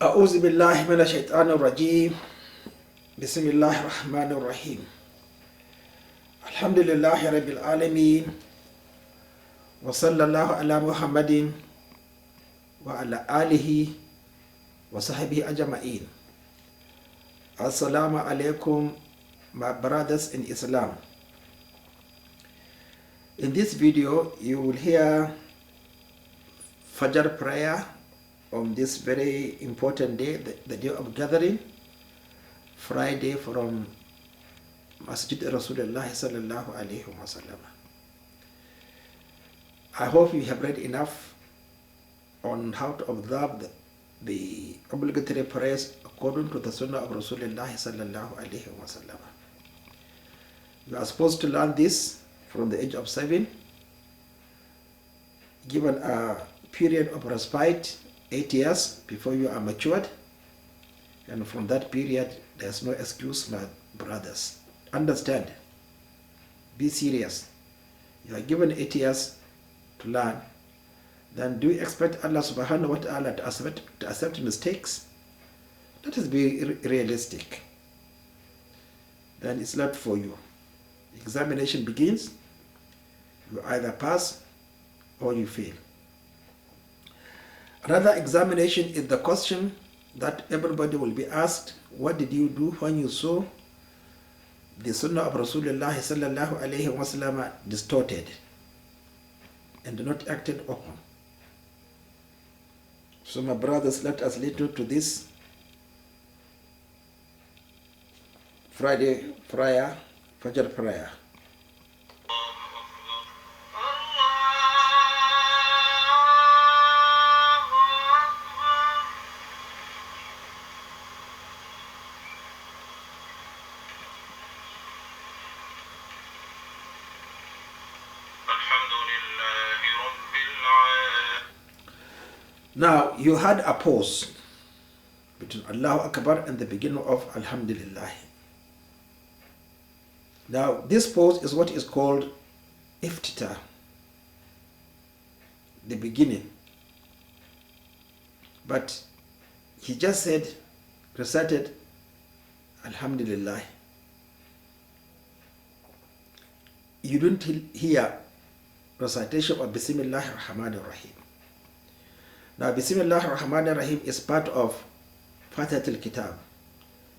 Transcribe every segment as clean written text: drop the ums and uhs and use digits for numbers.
أعوذ بالله من الشيطان الرجيم. بسم الله الرحمن الرحيم. الحمد لله رب العالمين، وصلى الله على محمد وعلى آله وصحبه أجمعين. Assalamu alaikum, my brothers in Islam. In this video, you will hear Fajr prayer on this very important day, the day of gathering, Friday, from Masjid Rasulullah sallallahu alaihi wasallam. I hope you have read enough on how to observe the obligatory prayers according to the Sunnah of Rasulullah sallallahu alaihi wasallam. You are supposed to learn this from the age of 7, given a period of respite, 8 years before you are matured, and from that period there's no excuse, my brothers. Understand, be serious. You are given 8 years to learn, then do you expect Allah subhanahu wa ta'ala to accept mistakes? Let us be realistic. Then it's not for you. Examination begins, you either pass or you fail. Another examination is the question that everybody will be asked: what did you do when you saw the Sunnah of Rasulullah sallallahu alaihi wasallam distorted and not acted upon? So my brothers, let us listen to this Friday prayer, Fajr prayer. Now, you had a pause between Allahu Akbar and the beginning of Alhamdulillah. Now, this pause is what is called iftitah, the beginning. But he just said, recited Alhamdulillah. You don't hear recitation of Bismillah ar-Rahman ar-Rahim. Now, Bismillah ar-Rahman ar-Rahim is part of Fatihatul Kitab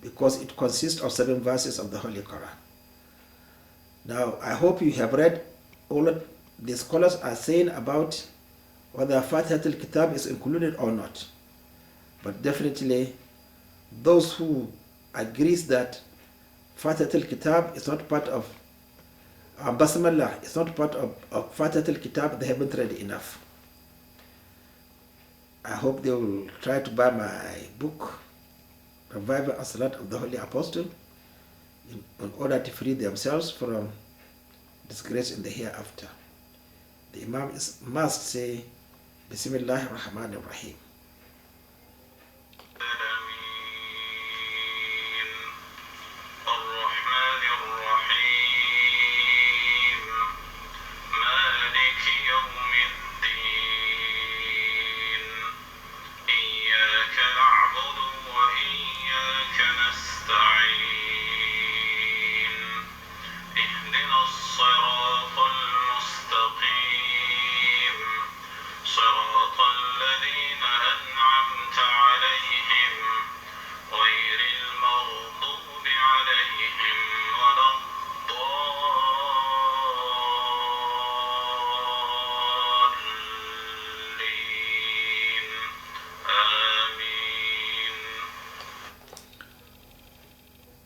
because it consists of 7 verses of the Holy Quran. Now, I hope you have read all of the scholars are saying about whether Fatihatul Kitab is included or not. But definitely, those who agrees that Fatihatul Kitab is not part of Basmallah, is not part of Fatihatul Kitab, they haven't read enough. I hope they will try to buy my book, Revival and Salat of the Holy Apostle, in order to free themselves from disgrace in the hereafter. The Imam must say, Bismillah ar-Rahman ar-Rahim.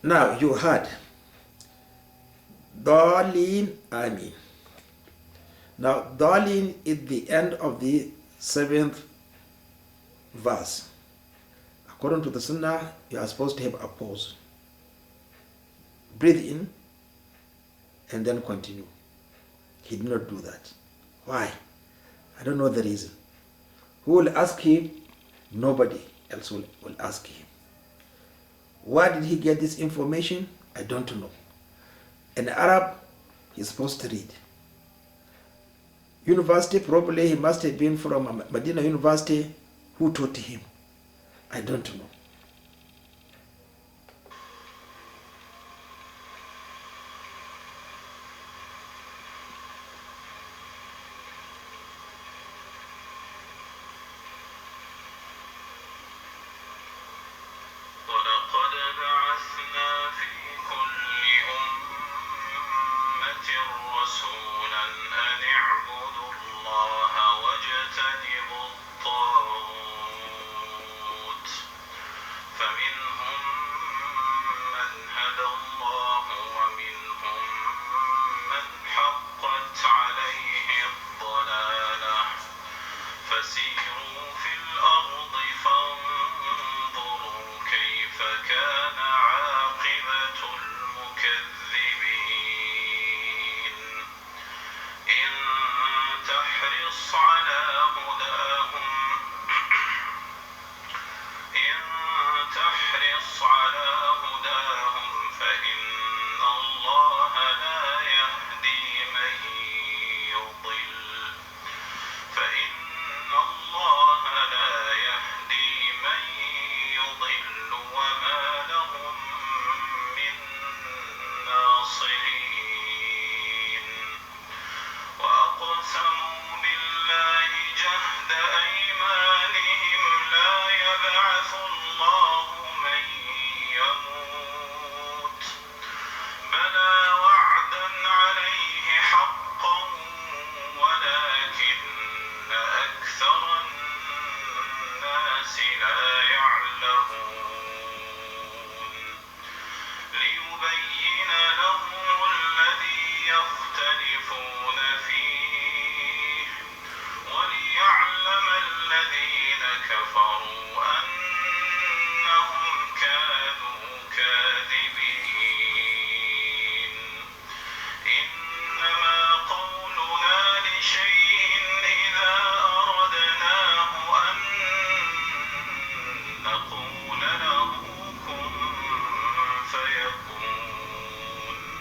Now you heard Dalin Amin. Now Dalin is the end of the 7th verse. According to the Sunnah, you are supposed to have a pause. Breathe in and then continue. He did not do that. Why? I don't know the reason. Who will ask him? Nobody else will ask him. Where did he get this information? I don't know. An Arab, he's supposed to read. University, probably he must have been from Medina University. Who taught him? I don't know. ولقد بعثنا في كل أمة رسولا أن اعبدوا الله واجتنبوا الطاغوت فمنهم من هدى الله ومنهم من حقت عليه الضلالة فسيروا في الأرض فانظروا كيف كان عاقبة المكذبين إن تحرص على هداهم فإن الله لا يهدي من يضل وما لهم من ناصرين وأقسموا بالله جهد أيمانهم لا يبعث الله من يموت بلى وعدا عليه حقا ولكن أكثر الناس لا يعلمون ليبين لهم الذي يختلفون فيه وليعلم الذين كفروا أنهم كانوا كاذبين إنما قولنا لشيء إذا أردناه أن نقول له كن فيكون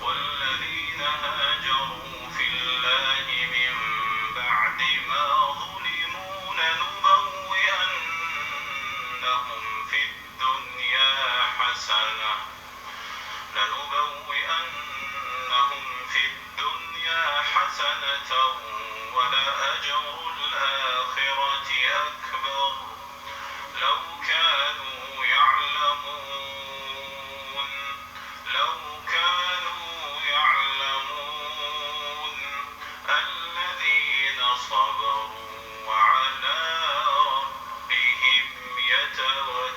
والذين هاجروا في الله من بعد ما ظلموا لنبوئنهم في الدنيا حسنة ولأجر الآخرة أكبر لو كانوا يعلمون الذين صبروا وعلى ربهم يتوكلون.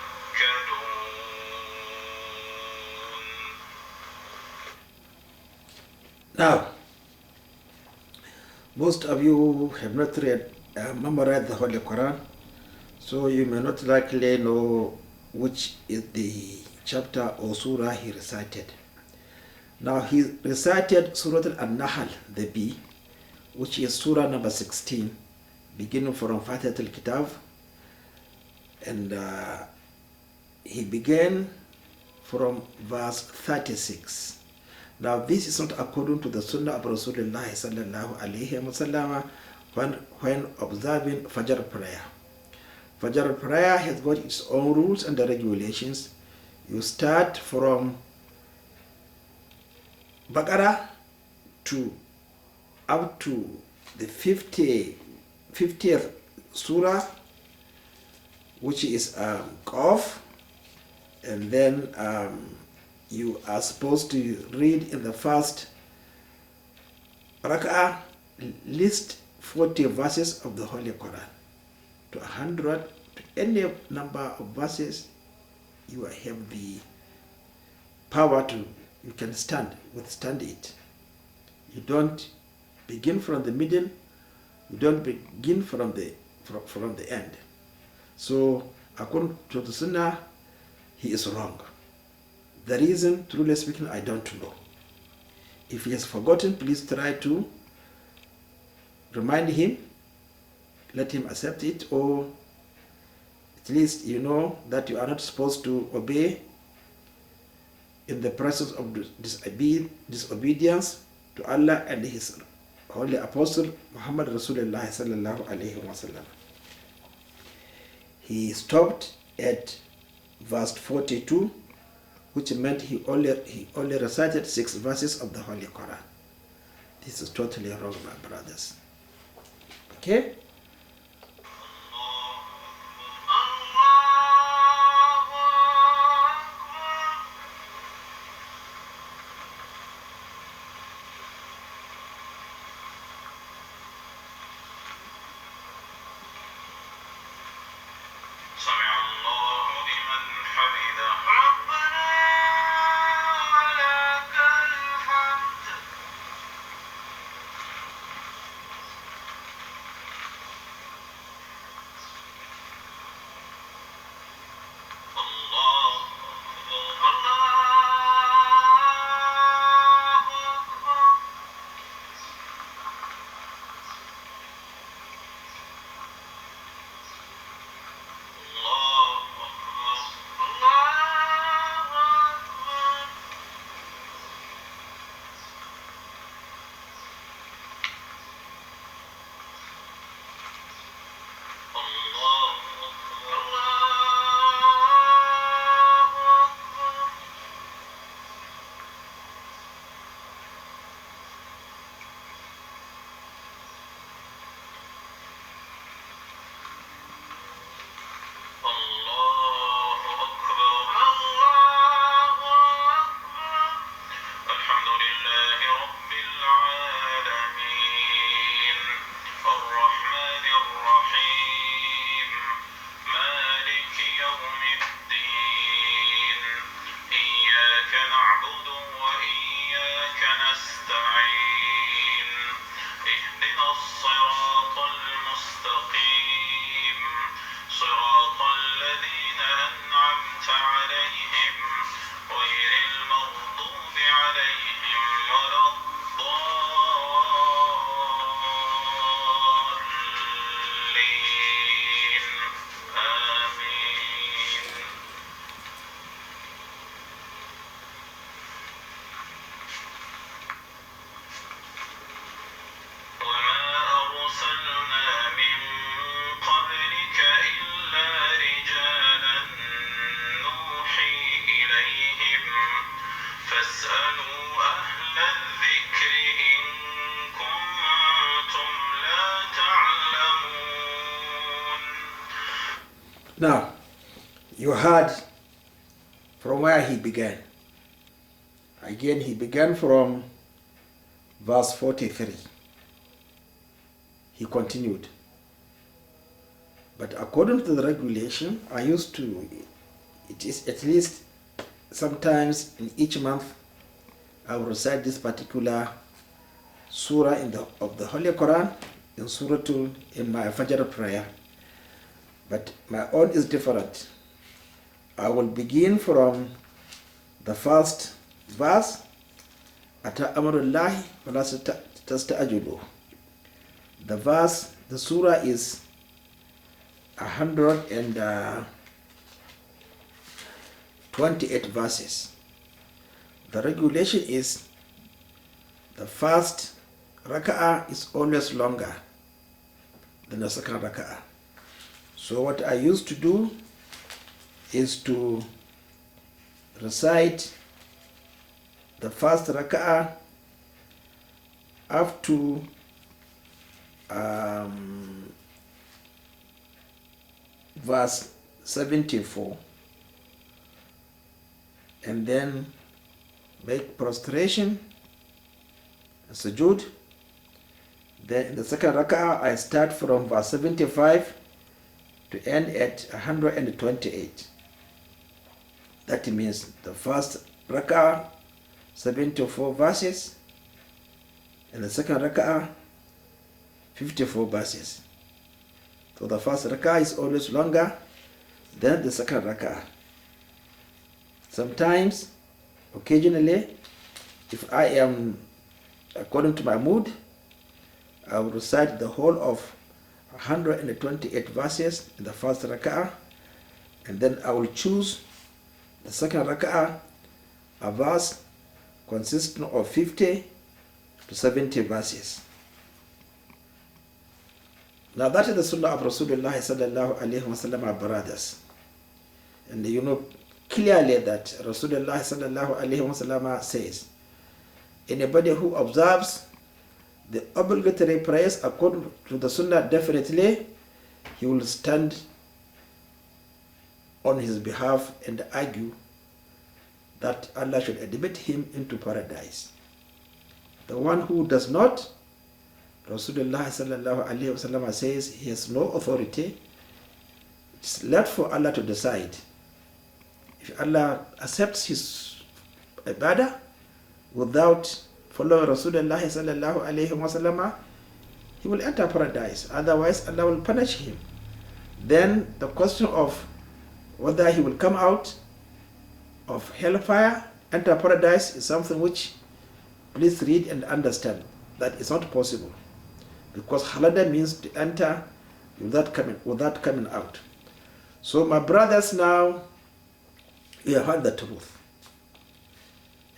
Now, most of you have not memorized the Holy Quran, so you may not likely know which is the chapter or surah he recited. Now, he recited Surah Al-Nahl, the B, which is surah number 16, beginning from Fatihat al-Kitab, and he began from verse 36. Now, this is not according to the Sunnah of Rasulullah sallallahu alayhi wa sallam when observing Fajr prayer. Fajr prayer has got its own rules and regulations. You start from Baqarah up to the 50th surah, which is Qaf, and then you are supposed to read in the first rak'ah list 40 verses of the Holy Quran to 100, to any number of verses you have the power to, you can withstand it. You don't begin from the middle, you don't begin from the end. So according to the Sunnah, he is wrong. The reason, truly speaking, I don't know. If he has forgotten, please try to remind him, let him accept it, or at least you know that you are not supposed to obey in the presence of disobedience to Allah and His Holy Apostle Muhammad Rasulullah sallallahu alayhi wa sallam. he stopped at verse 42, which meant he only recited 6 verses of the Holy Quran. This is totally wrong, my brothers. Okay? سمع الله لمن حمده ربنا ولك الحمد الله أكبر الله أكبر الله أكبر الله أكبر الله أكبر الله أكبر الله أكبر الله أكبر الحمد لله رب العالمين الرحمن الرحيم مالك يوم الدين إياك نعبد وإياك نستعين اهدنا الصراط المستقيم صراط الذين أنعمت عليهم غير المغضوب عليهم ولا الضالين آمين وما أرسلنا من قبلك إلا رجالا نوحي إليهم فاسألوا أهل الذكر إن كنتم لا تعلمون Now, you heard from where he began. Again, he began from verse 43. He continued. But according to the regulation, it is at least sometimes in each month, I will recite this particular surah of the Holy Quran in my Fajr prayer. But my own is different. I will begin from the first verse, Ata Amrullahi wala tasta'jilu. The surah is 128 verses. The regulation is the first raka'ah is always longer than the second raka'ah. So what I used to do is to recite the first raka'ah up to verse 74, and then make prostration, sujood. Then in the second raka'ah, I start from verse 75 to end at 128. That means the first raka'ah, 74 verses, and the second raka'ah, 54 verses. So the first raka'ah is always longer than the second raka'ah. Sometimes, occasionally, if I am according to my mood, I will recite the whole of 128 verses in the first raka'ah, and then I will choose the second raka'ah, a verse consisting of 50 to 70 verses. Now that is the Sunnah of Rasulullah sallallahu alayhi wa sallam, our brothers. And you know clearly that Rasulullah sallallahu alayhi wa sallam says, anybody who observes the obligatory prayers according to the Sunnah, definitely he will stand on his behalf and argue that Allah should admit him into paradise. The one who does not, Rasulullah sallallahu alayhi wa sallam says, he has no authority. It's left for Allah to decide. If Allah accepts his ibadah without following Rasulullah sallallahu alayhi wa sallam, he will enter paradise. Otherwise, Allah will punish him. Then the question of whether he will come out of hellfire, enter paradise, is something which, please read and understand, that is not possible. Because halada means to enter without coming out. So my brothers, now you have heard the truth.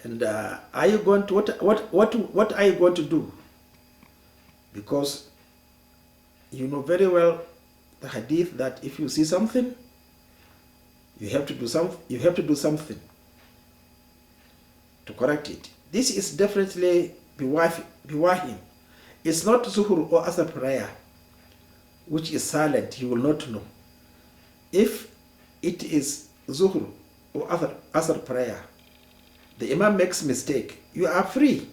And are you going to what are you going to do? Because you know very well the hadith that if you see something, you have to do something to correct it. This is definitely biwahim. It's not zuhur or asr prayer, which is silent, you will not know. If it is zuhur or asr prayer, the imam makes mistake, you are free.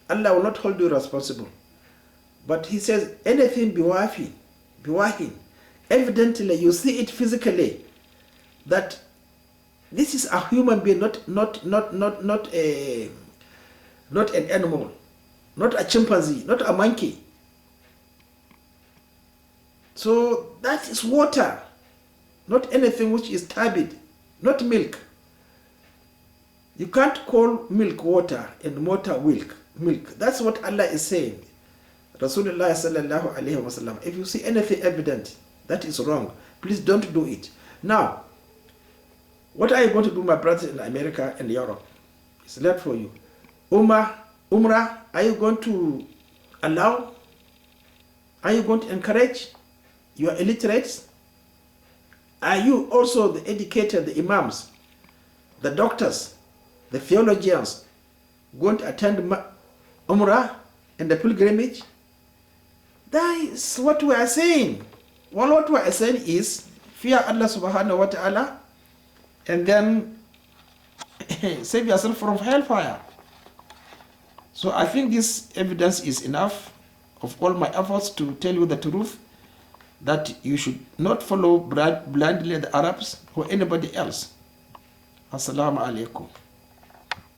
Allah will not hold you responsible. But he says anything biwahin, evidently you see it physically that this is a human being, not an animal, not a chimpanzee, not a monkey. So that is water, not anything which is turbid, not milk. You can't call milk water and water milk. That's what Allah is saying. Rasulullah sallallahu alayhi wa sallam, if you see anything evident that is wrong, please don't do it. Now, what are you going to do, my brothers in America and Europe? It's left for you. Umrah, are you going to allow? Are you going to encourage your illiterates? Are you also the educated, the imams, the doctors, the theologians going to attend Umrah and the pilgrimage? That is what we are saying. Well, what we are saying is fear Allah subhanahu wa ta'ala and then save yourself from hellfire. So I think this evidence is enough of all my efforts to tell you the truth, that you should not follow blindly the Arabs or anybody else. Assalamu alaikum.